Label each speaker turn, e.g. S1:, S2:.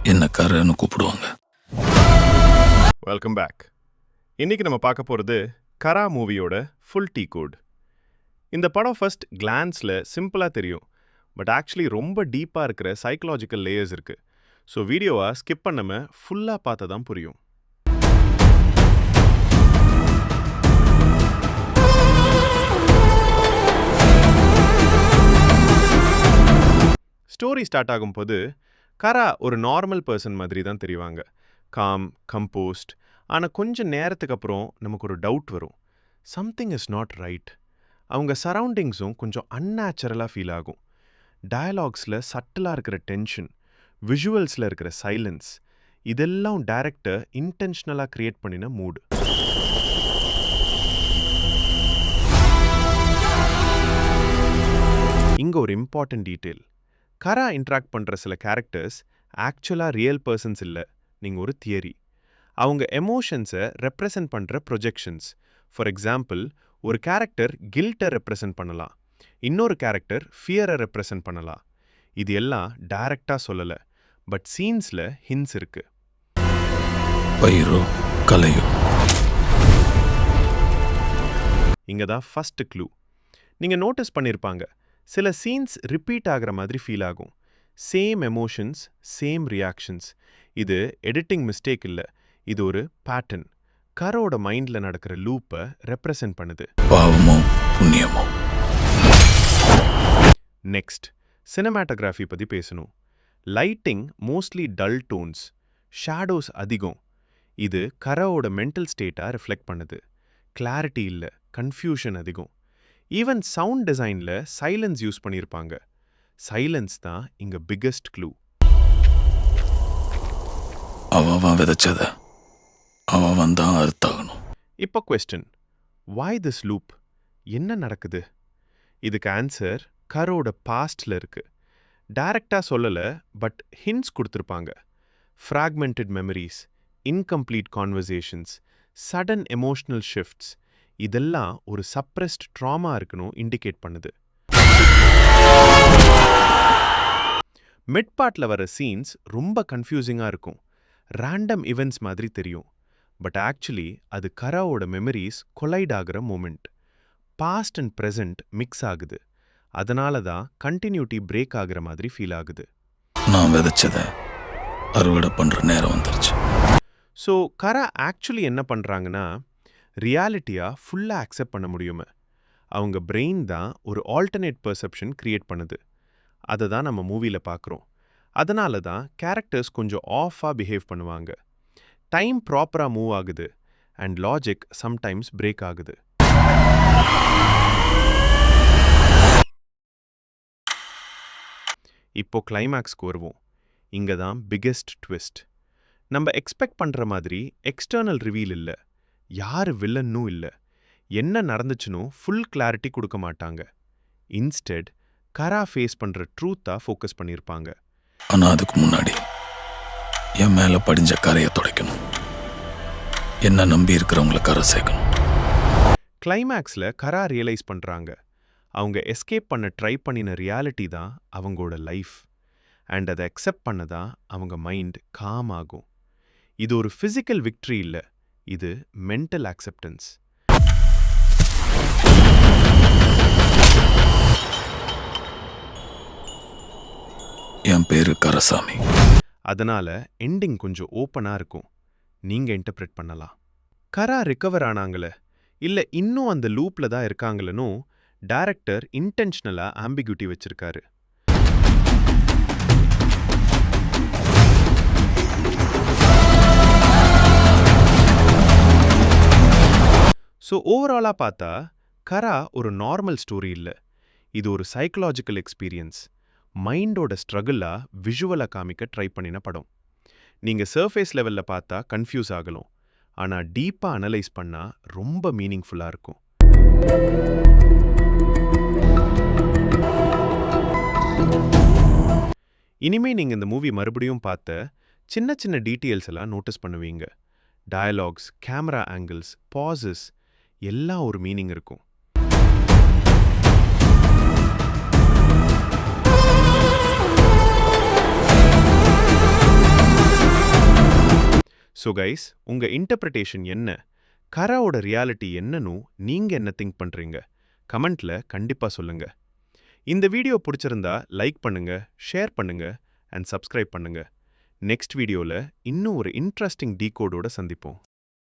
S1: என்ன கரன்னு கூப்பிடுவாங்க.
S2: Welcome back. இன்னைக்கு நம்ம பார்க்க போகிறது கரா மூவியோட ஃபுல் டீ கோட். இந்த படம் ஃபர்ஸ்ட் கிளான்ஸில் சிம்பிளாக தெரியும், பட் ஆக்சுவலி ரொம்ப டீப்பாக இருக்கிற சைக்கலாஜிக்கல் லேயர்ஸ் இருக்குது. ஸோ வீடியோவை ஸ்கிப் பண்ணாமல் ஃபுல்லாக பார்த்தா தான் புரியும். ஸ்டோரி ஸ்டார்ட் ஆகும்போது கரா ஒரு நார்மல் பர்சன் மாதிரி தான் தெரிவாங்க. Com, compost. ஆனால் கொஞ்சம் நேரத்துக்கு அப்புறம் நமக்கு ஒரு டவுட் வரும். Something is not right. அவங்க சரௌண்டிங்ஸும் கொஞ்சம் அன்நேச்சுரலாக ஃபீல் ஆகும். டயலாக்ஸில் சட்டிலாக இருக்கிற டென்ஷன், விஷுவல்ஸில் இருக்கிற சைலன்ஸ், இதெல்லாம் டைரக்டர் இன்டென்ஷனலாக கிரியேட் பண்ணின மூடு. இங்கே ஒரு இம்பார்ட்டன்ட் டீட்டெயில். கரா இன்ட்ராக்ட் பண்ணுற சில கேரக்டர்ஸ் ஆக்சுவலாக ரியல் பர்சன்ஸ் இல்லை, நீங்கள் ஒரு தியரி. அவங்க எமோஷன்ஸை ரெப்ரசன்ட் பண்ணுற ப்ரொஜெக்ஷன்ஸ். ஃபார் எக்ஸாம்பிள், ஒரு கேரக்டர் கில்ட்டை ரெப்ரசன்ட் பண்ணலாம், இன்னொரு கேரக்டர் ஃபியரை ரெப்ரசன்ட் பண்ணலாம். இது எல்லாம் டைரக்டாக சொல்லலை, பட் சீன்ஸில் ஹின்ஸ் இருக்கு.
S1: பயிரோ கலையோ
S2: இங்கே தான் ஃபஸ்ட்டு க்ளூ. நீங்கள் நோட்டீஸ் பண்ணியிருப்பாங்க, சில சீன்ஸ் ரிப்பீட் ஆகிற மாதிரி ஃபீல் ஆகும். Same emotions, same reactions. இது எடிட்டிங் மிஸ்டேக் இல்லை, இது ஒரு பேட்டர்ன். கரோட மைண்டில் நடக்கிற லூப்பை ரெப்ரசன்ட் பண்ணுது.
S1: பாவமோ புண்ணியமோ.
S2: நெக்ஸ்ட், சினிமாட்டோகிராஃபி பற்றி பேசணும். Lighting mostly dull tones, shadows அதிகம். இது கரோட மென்டல் ஸ்டேட்டாக ரிஃப்ளெக்ட் பண்ணுது. கிளாரிட்டி இல்லை, கன்ஃபியூஷன் அதிகம். ஈவன் சவுண்ட் டிசைனில் சைலன்ஸ் யூஸ் பண்ணியிருப்பாங்க. சைலன்ஸ் தான் இங்கே பிக்கஸ்ட் க்ளூ.
S1: அவன் விதைச்சத அவன் தான் அறுத்தாகணும்.
S2: இப்போ கொஸ்டின், why this loop? என்ன நடக்குது? இதுக்கு ஆன்சர் கரோட பாஸ்டில் இருக்கு. டைரக்டாக சொல்லலை, பட் ஹிண்ட்ஸ் கொடுத்துருப்பாங்க. Fragmented memories, incomplete conversations, sudden emotional shifts, இதெல்லாம் ஒரு சப்ரெஸ்ட் ட்ராமா இருக்கணும் இண்டிகேட் பண்ணுது. மிட் பார்ட்டில் வர சீன்ஸ் ரொம்ப கன்ஃபியூசிங்காக இருக்கும். ரேண்டம் இவெண்ட்ஸ் மாதிரி தெரியும், பட் ஆக்சுவலி அது கராவோட மெமரிஸ் கொலைட் ஆகிற moment. Past and present mix ஆகுது. அதனால தான் கண்டினியூட்டி பிரேக் ஆகிற மாதிரி ஃபீல் ஆகுது.
S1: நான் விதைச்சதை அறுவடை பண்ணுற நேரம் வந்துருச்சு.
S2: ஸோ கரா ஆக்சுவலி என்ன பண்ணுறாங்கன்னா, ரியாலிட்டியாக ஃபுல்லாக அக்செப்ட் பண்ண முடியுமே. அவங்க பிரெயின் தான் ஒரு ஆல்டர்னேட் பெர்செப்ஷன் கிரியேட் பண்ணுது. அதை தான் நம்ம மூவியில் பார்க்குறோம். அதனால தான் கேரக்டர்ஸ் கொஞ்சம் ஆஃபாக பிஹேவ் பண்ணுவாங்க. டைம் ப்ராப்பராக மூவ் ஆகுது அண்ட் லாஜிக் சம்டைம்ஸ் பிரேக் ஆகுது. இப்போ கிளைமேக்ஸ்க்கு வருவோம். இங்கே தான் பிக்கெஸ்ட் ட்விஸ்ட். நம்ம எக்ஸ்பெக்ட் பண்ணுற மாதிரி எக்ஸ்டர்னல் ரிவீல் இல்லை, யார் வில்லன்னும் இல்லை, என்ன நடந்துச்சுன்னு ஃபுல் கிளாரிட்டி கொடுக்க மாட்டாங்க. இன்ஸ்டெட் கரா ஃபேஸ் பண்ணுற ட்ரூத்தாக ஃபோக்கஸ் பண்ணியிருப்பாங்க.
S1: ஆனால் அதுக்கு முன்னாடி என் மேலே படிஞ்ச கரையை துடைக்கணும், என்ன நம்பி இருக்கிறவங்கள கரை சேர்க்கணும்.
S2: கிளைமேக்ஸில் கரா ரியலைஸ் பண்ணுறாங்க, அவங்க எஸ்கேப் பண்ண ட்ரை பண்ணின ரியாலிட்டி தான் அவங்களோட லைஃப். அண்ட் அதை அக்செப்ட் பண்ண தான் அவங்க மைண்ட் காம் ஆகும். இது ஒரு ஃபிசிக்கல் விக்ட்ரி இல்லை, இது மென்டல் அக்செப்டன்ஸ்.
S1: என் பேரு கரசாமி.
S2: அதனால எண்டிங் கொஞ்சம் ஓப்பனாக இருக்கும், நீங்கள் இன்டர்பிரேட் பண்ணலாம். கரா ரிகவர் ஆனாங்களே இல்லை இன்னும் அந்த லூப்பில் தான் இருக்காங்களேன்னு டைரக்டர் இன்டென்ஷனலாக ஆம்பிகுட்டி வச்சிருக்காரு. ஸோ ஓவராலாக பார்த்தா கரா ஒரு நார்மல் ஸ்டோரி இல்லை, இது ஒரு சைக்கலாஜிக்கல் எக்ஸ்பீரியன்ஸ். மைண்டோட ஸ்ட்ரகிளாக விஷுவலாக காமிக்க ட்ரை பண்ணின படம். நீங்கள் சர்ஃபேஸ் லெவலில் பார்த்தா கன்ஃபியூஸ் ஆகலாம், ஆனால் டீப்பாக அனலைஸ் பண்ணால் ரொம்ப மீனிங்ஃபுல்லாக இருக்கும். இனிமே நீங்கள் இந்த மூவி மறுபடியும் பார்த்த சின்ன சின்ன டீட்டெயில்ஸ் எல்லாம் நோட்டீஸ் பண்ணுவீங்க. டயலாக்ஸ், கேமரா ஆங்கிள்ஸ், பாசஸ் எல்லாம் ஒரு மீனிங் இருக்கும். ஸோ கைஸ், உங்க இன்டர்பிரிட்டேஷன் என்ன? கராவோட ரியாலிட்டி என்னன்னு நீங்க என்ன திங்க் பண்றீங்க? கமெண்ட்ல கண்டிப்பா சொல்லுங்க. இந்த வீடியோ பிடிச்சிருந்தா லைக் பண்ணுங்க, ஷேர் பண்ணுங்க அண்ட் சப்ஸ்கிரைப் பண்ணுங்க. நெக்ஸ்ட் வீடியோல இன்னும் ஒரு இன்ட்ரெஸ்டிங் டீகோடோட சந்திப்போம்.